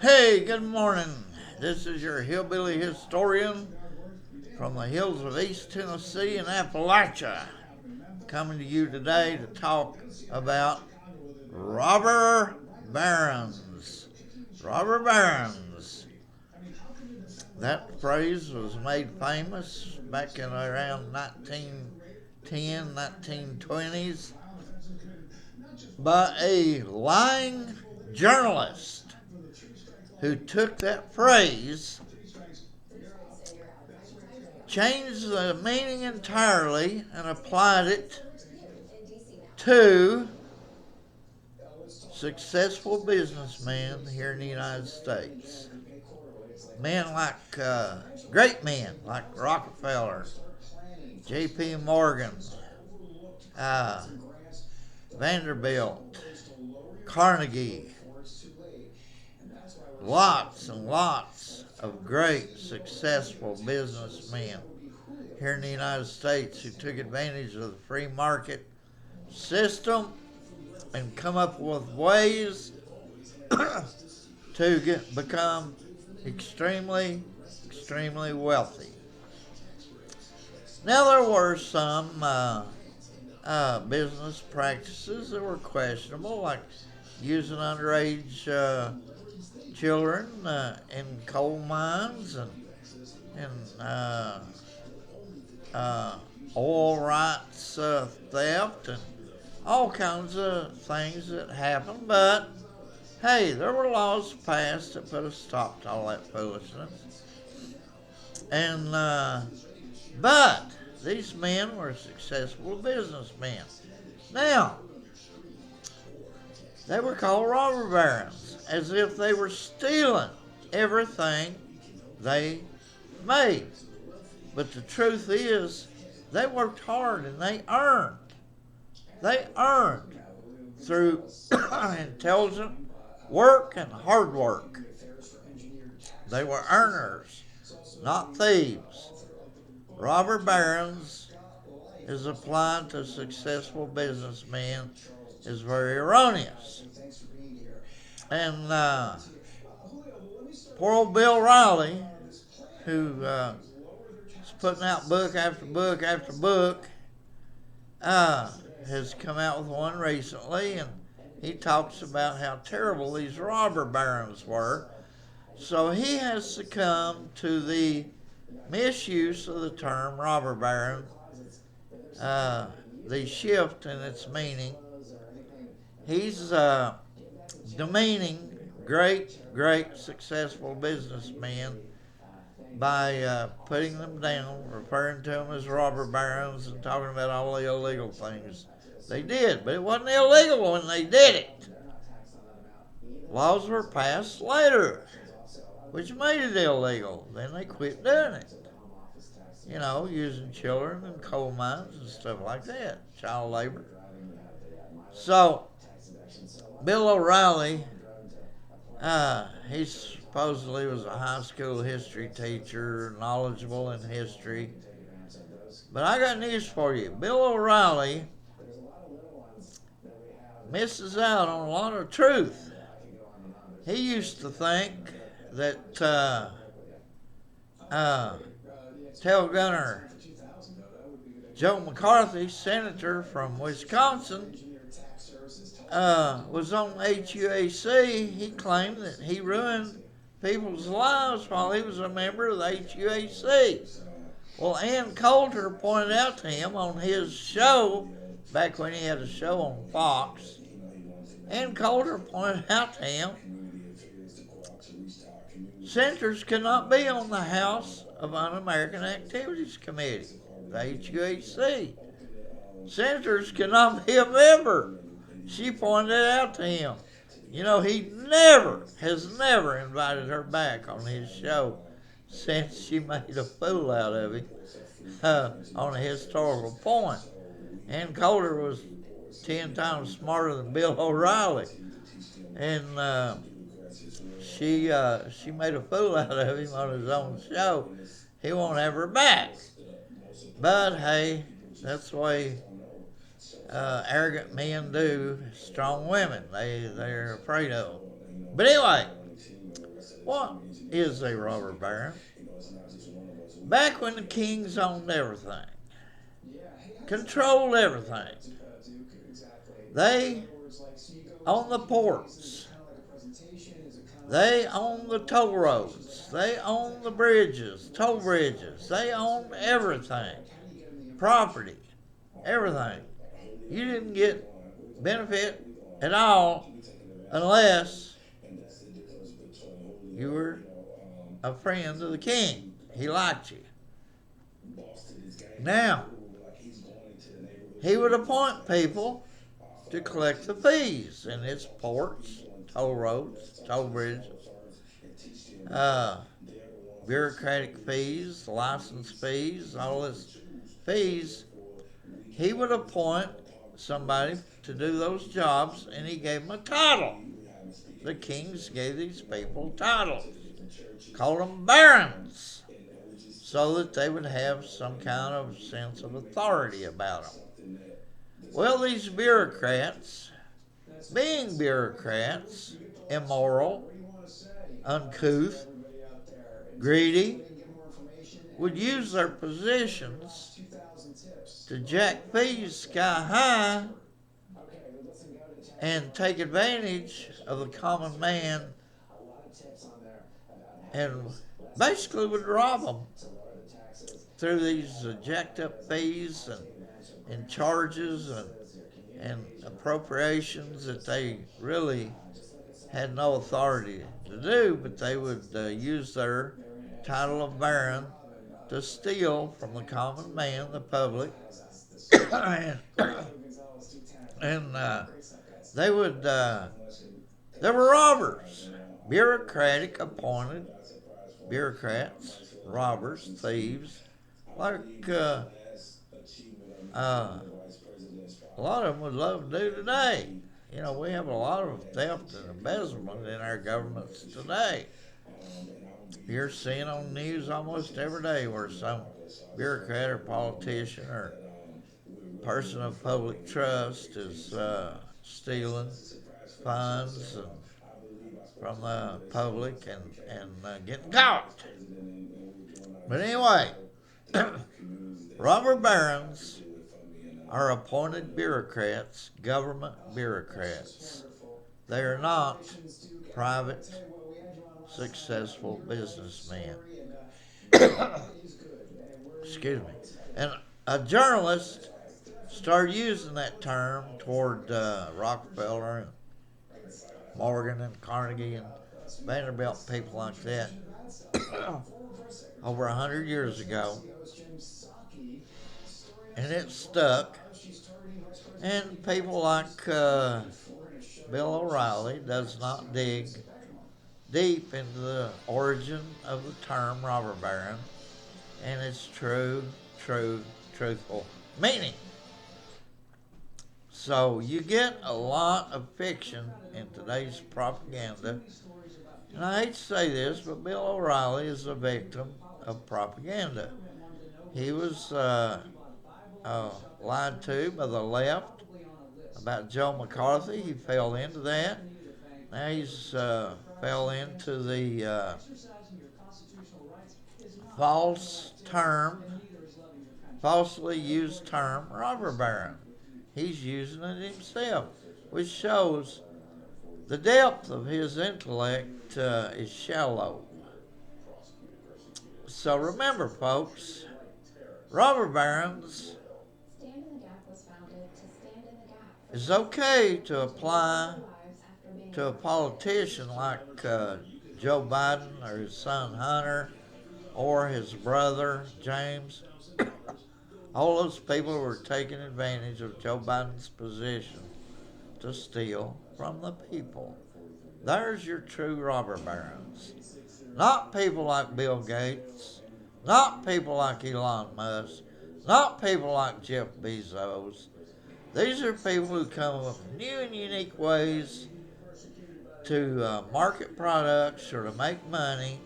Hey, good morning. This is your hillbilly historian from the hills of East Tennessee and Appalachia, coming to you today to talk about robber barons. Robber barons. That phrase was made famous back in around 1910, 1920s by a lying journalist who took that phrase, changed the meaning entirely, and applied it to successful businessmen here in the United States. Men like, great men like Rockefeller, J.P. Morgan, uh, Vanderbilt, Carnegie, lots and lots of great successful businessmen here in the United States who took advantage of the free market system and come up with ways to become extremely wealthy. Now there were some business practices that were questionable, like using underage children in coal mines and oil rights theft and all kinds of things that happened. But hey, there were laws passed that put a stop to all that foolishness. And but these men were successful businessmen. Now they were called robber barons, as if they were stealing everything they made. But the truth is, they worked hard and they earned. They earned through intelligent work and hard work. They were earners, not thieves. Robber barons is applied to successful businessmen is very erroneous. And poor old Bill Riley, who is putting out book after book after book, has come out with one recently, and he talks about how terrible these robber barons were. So he has succumbed to the misuse of the term robber baron, the shift in its meaning. He's demeaning great successful businessmen by putting them down, referring to them as robber barons, and talking about all the illegal things they did. But it wasn't illegal when they did it. Laws were passed later, which made it illegal. Then they quit doing it. You know, using children in coal mines and stuff like that, child labor. So, Bill O'Reilly, he supposedly was a high school history teacher, knowledgeable in history. But I got news for you. Bill O'Reilly misses out on a lot of truth. He used to think that Tail Gunner Joe McCarthy, senator from Wisconsin, was on HUAC. He claimed that he ruined people's lives while he was a member of the HUAC. Well, Ann Coulter pointed out to him on his show, back when he had a show on Fox, Ann Coulter pointed out to him, senators cannot be on the House of Un-American Activities Committee, the HUAC. Senators cannot be a member. She pointed it out to him. You know, he has never invited her back on his show since she made a fool out of him on a historical point. Ann Coulter was 10 times smarter than Bill O'Reilly. And she made a fool out of him on his own show. He won't have her back. But hey, that's the way arrogant men do strong women. They're afraid of them. But anyway, What is a robber baron? Back when the kings owned everything, controlled everything, they owned the ports, they owned the toll roads, they owned the bridges, toll bridges, they owned everything, property, everything. You didn't get benefit at all unless you were a friend of the king. He liked you. Now, he would appoint people to collect the fees in its ports, toll roads, toll bridges, uh, bureaucratic fees, license fees, all this fees. He would appoint somebody to do those jobs, and he gave them a title. The kings gave these people titles, called them barons, so that they would have some kind of sense of authority about them. Well, these bureaucrats, being bureaucrats, immoral, uncouth, greedy, would use their positions to jack fees sky high and take advantage of the common man and basically would rob them through these jacked up fees and charges and appropriations that they really had no authority to do, but they would use their title of baron to steal from the common man, the public, and, and they would, they were robbers, bureaucratic appointed bureaucrats, robbers, thieves, like uh, a lot of them would love to do today. You know, we have a lot of theft and embezzlement in our governments today. You're seeing on the news almost every day where some bureaucrat or politician or person of public trust is stealing funds from the public and getting caught. But anyway, robber barons are appointed bureaucrats, government bureaucrats. They are not private, successful businessmen. Excuse me. And a journalist started using that term toward Rockefeller and Morgan and Carnegie and Vanderbilt, people like that, over 100 years ago. And it stuck. And people like Bill O'Reilly does not dig deep into the origin of the term robber baron and its truthful meaning. So you get a lot of fiction in today's propaganda. And I hate to say this, but Bill O'Reilly is a victim of propaganda. He was lied to by the left about Joe McCarthy. He fell into that. Now he's fell into the falsely used term, robber baron. He's using it himself, which shows the depth of his intellect is shallow. So remember, folks, robber barons, it's okay to apply to a politician like Joe Biden or his son Hunter or his brother James. All those people were taking advantage of Joe Biden's position to steal from the people. There's your true robber barons. Not people like Bill Gates, not people like Elon Musk, not people like Jeff Bezos. These are people who come up with new and unique ways to market products or to make money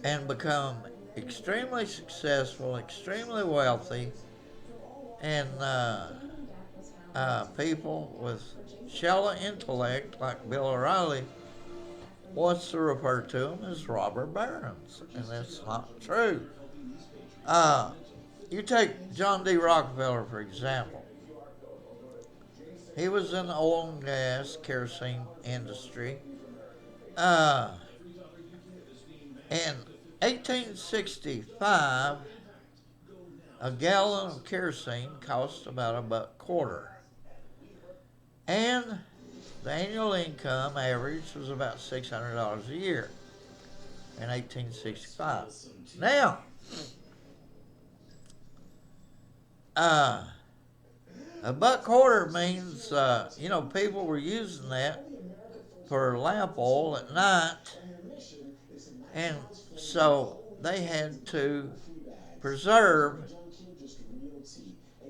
and become extremely successful, extremely wealthy, and people with shallow intellect like Bill O'Reilly wants to refer to them as robber barons, and that's not true. Uh, you take John D. Rockefeller, for example. He was in the oil and gas, kerosene industry. Uh, in 1865, a gallon of kerosene cost about a buck quarter. And the annual income average was about $600 a year in 1865. Now, uh, a buck quarter means, people were using that for lamp oil at night, and so they had to preserve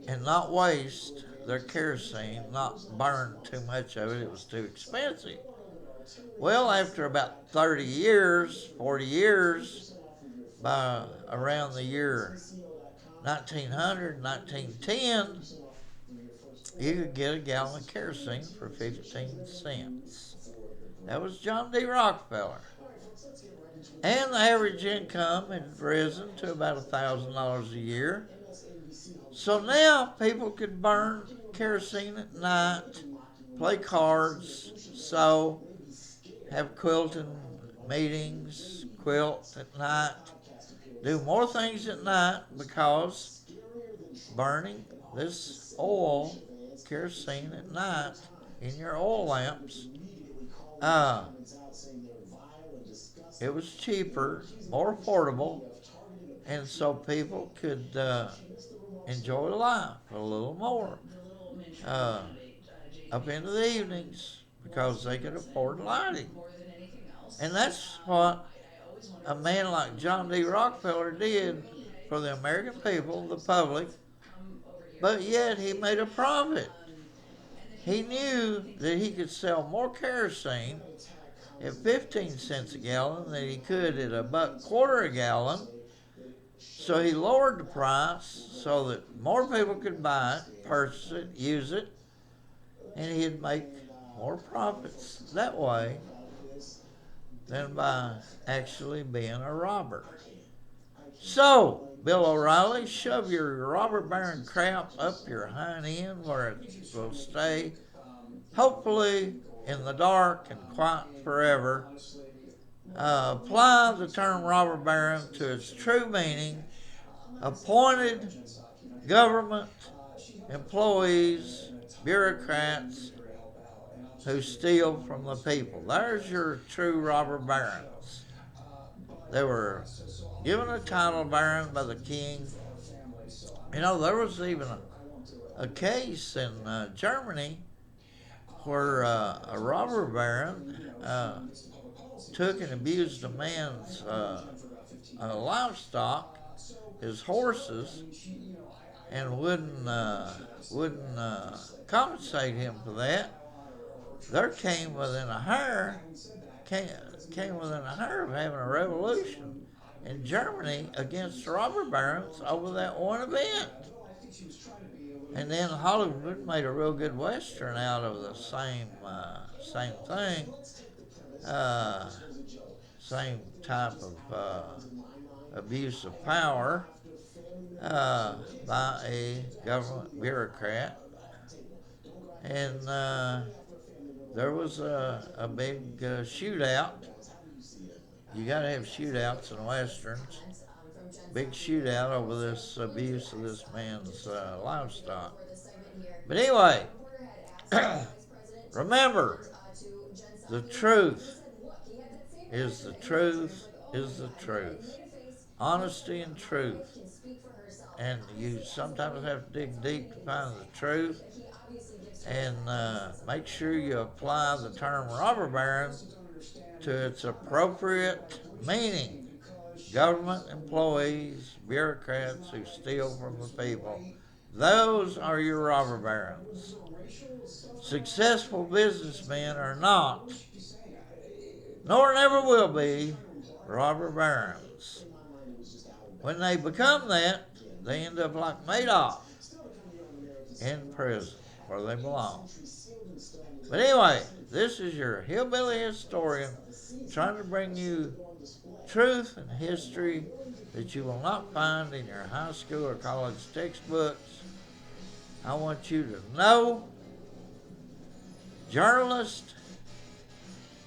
and not waste their kerosene, not burn too much of it. It was too expensive. Well, after about 30 years, 40 years, by around the year 1900, 1910, you could get a gallon of kerosene for 15 cents. That was John D. Rockefeller. And the average income had risen to about $1,000 a year. So now people could burn kerosene at night, play cards, sew, have quilting meetings, quilt at night, do more things at night because burning this oil, kerosene at night in your oil lamps, uh, it was cheaper, more affordable, and so people could enjoy life a little more uh, up into the evenings because they could afford lighting. And that's what a man like John D. Rockefeller did for the American people, the public, but yet he made a profit. He knew that he could sell more kerosene at 15 cents a gallon than he could at a buck quarter a gallon. So he lowered the price so that more people could buy it, purchase it, use it, and he'd make more profits that way than by actually being a robber. So, Bill O'Reilly, shove your robber baron crap up your hind end where it will stay, hopefully in the dark and quiet forever. Apply the term robber baron to its true meaning: appointed government employees, bureaucrats who steal from the people. There's your true robber barons. They were given a title baron by the king. There was even a case in Germany where a robber baron took and abused a man's livestock, his horses, and wouldn't compensate him for that. There came within a hair of having a revolution in Germany against robber barons over that one event. And then Hollywood made a real good western out of the same thing, uh, same type of abuse of power by a government bureaucrat. And there was a big shootout. You got to have shootouts in westerns. Big shootout over this abuse of this man's livestock. But anyway, remember, the truth is the truth is the truth. Honesty and truth. And you sometimes have to dig deep to find the truth. And make sure you apply the term robber baron to its appropriate meaning. Government employees, bureaucrats who steal from the people. Those are your robber barons. Successful businessmen are not, nor never will be, robber barons. When they become that, they end up like Madoff, in prison where they belong. But anyway, this is your hillbilly historian trying to bring you truth and history that you will not find in your high school or college textbooks. I want you to know journalists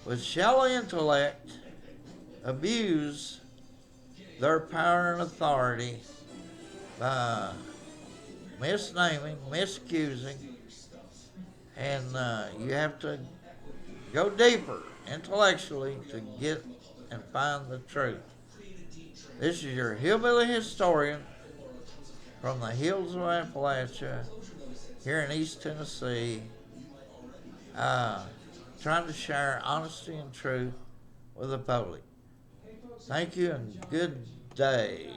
with shallow intellect abuse their power and authority by misnaming, misaccusing, and you have to go deeper intellectually to get and find the truth. This is your hillbilly historian from the hills of Appalachia here in East Tennessee, trying to share honesty and truth with the public. Thank you and good day.